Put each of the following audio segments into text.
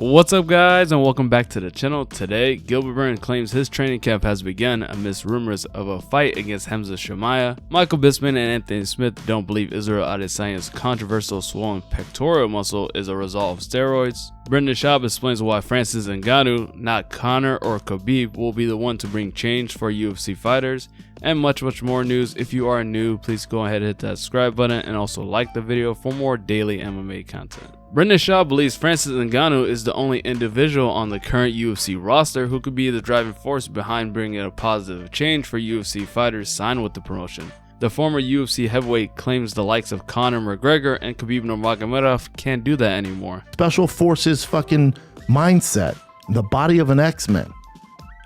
What's up guys, and welcome back to the channel. Today, Gilbert claims his training camp has begun amidst rumors of a fight against Khamzat Chimaev. Michael Bisping and Anthony Smith don't believe Israel Adesanya's controversial swollen pectoral muscle is a result of steroids. Schaub explains why Francis Ngannou, not Conor or Khabib, will be the one to bring change for UFC fighters, and much more news. If you are new, please go ahead and hit that subscribe button and also like the video for more daily MMA content. Schaub believes Francis Ngannou is the only individual on the current UFC roster who could be the driving force behind bringing a positive change for UFC fighters signed with the promotion. The former UFC heavyweight claims the likes of Conor McGregor and Khabib Nurmagomedov can't do that anymore. Special forces fucking mindset, the body of an X-Men,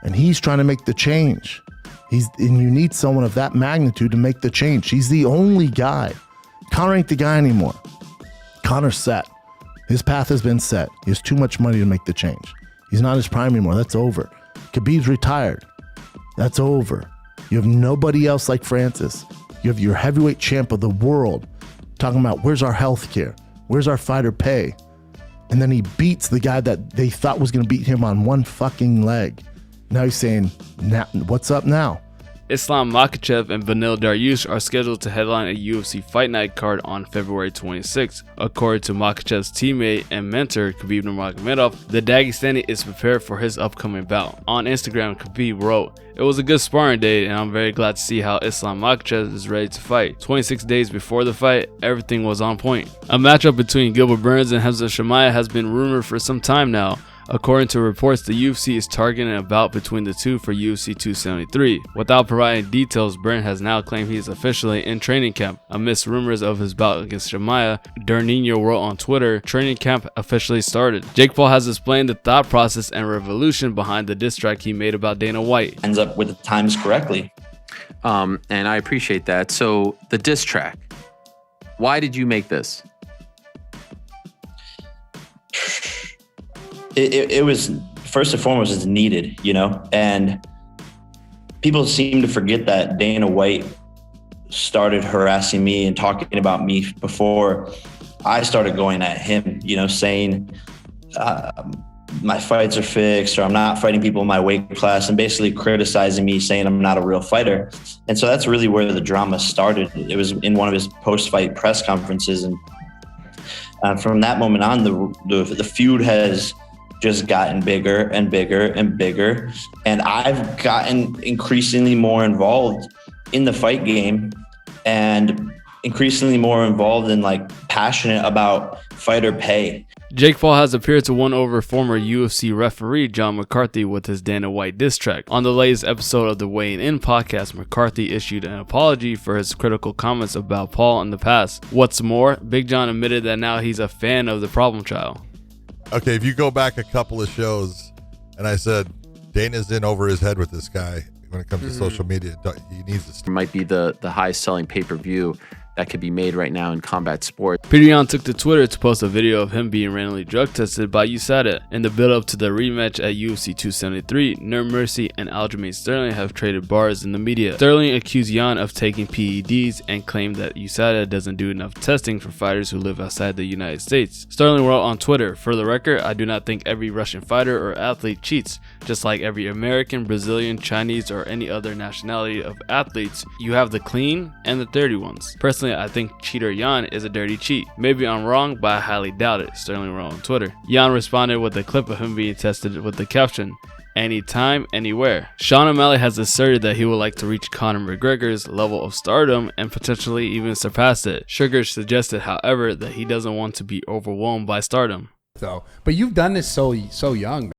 and he's trying to make the change. And you need someone of that magnitude to make the change. He's the only guy. Conor ain't the guy anymore. Conor's set. His path has been set. He has too much money to make the change. He's not his prime anymore. That's over. Khabib's retired. That's over. You have nobody else like Francis. You have your heavyweight champ of the world talking about where's our health care? Where's our fighter pay? And then he beats the guy that they thought was going to beat him on one fucking leg. Now he's saying, now, what's up now? Islam Makhachev and Beneil Dariush are scheduled to headline a UFC Fight Night card on February 26. According to Makhachev's teammate and mentor Khabib Nurmagomedov, the Dagestani is prepared for his upcoming bout. On Instagram, Khabib wrote, "It was a good sparring day and I'm very glad to see how Islam Makhachev is ready to fight. 26 days before the fight, everything was on point." A matchup between Gilbert and Khamzat Chimaev has been rumored for some time now. According to reports, the UFC is targeting a bout between the two for UFC 273. Without providing details, Burns has now claimed he is officially in training camp. Amidst rumors of his bout against Chimaev, Dernino wrote on Twitter, "Training camp officially started." Jake Paul has explained the thought process and revolution behind the diss track he made about Dana White. Ends up with the times correctly. And I appreciate that. So the diss track, why did you make this? It was, first and foremost, it's needed, you know, and people seem to forget that Dana White started harassing me and talking about me before I started going at him, you know, saying my fights are fixed or I'm not fighting people in my weight class, and basically criticizing me, saying I'm not a real fighter. And so that's really where the drama started. It was in one of his post-fight press conferences, and from that moment on, the feud has just gotten bigger and bigger and bigger. And I've gotten increasingly more involved in the fight game and increasingly more involved in, like, passionate about fighter pay. Jake Paul has appeared to win over former UFC referee John McCarthy with his Dana White diss track. On the latest episode of the Weighing In podcast, McCarthy issued an apology for his critical comments about Paul in the past. What's more, Big John admitted that now he's a fan of the problem child. Okay, if you go back a couple of shows, and I said Dana's in over his head with this guy when it comes to social media, he needs to. It might be the highest selling pay-per-view that could be made right now in combat sport. Peter Yan took to Twitter to post a video of him being randomly drug tested by USADA. In the build-up to the rematch at UFC 273, Mercy and Aljamain Sterling have traded bars in the media. Sterling accused Yan of taking PEDs and claimed that USADA doesn't do enough testing for fighters who live outside the United States. Sterling wrote on Twitter, "For the record, I do not think every Russian fighter or athlete cheats. Just like every American, Brazilian, Chinese, or any other nationality of athletes, you have the clean and the dirty ones. Personally, I think cheater Yan is a dirty cheat. Maybe I'm wrong, but I highly doubt it," Sterling wrote on Twitter. Yan responded with a clip of him being tested with the caption, "Anytime, anywhere." Sean O'Malley has asserted that he would like to reach Conor McGregor's level of stardom and potentially even surpass it. Sugar suggested, however, that he doesn't want to be overwhelmed by stardom. But you've done this so young.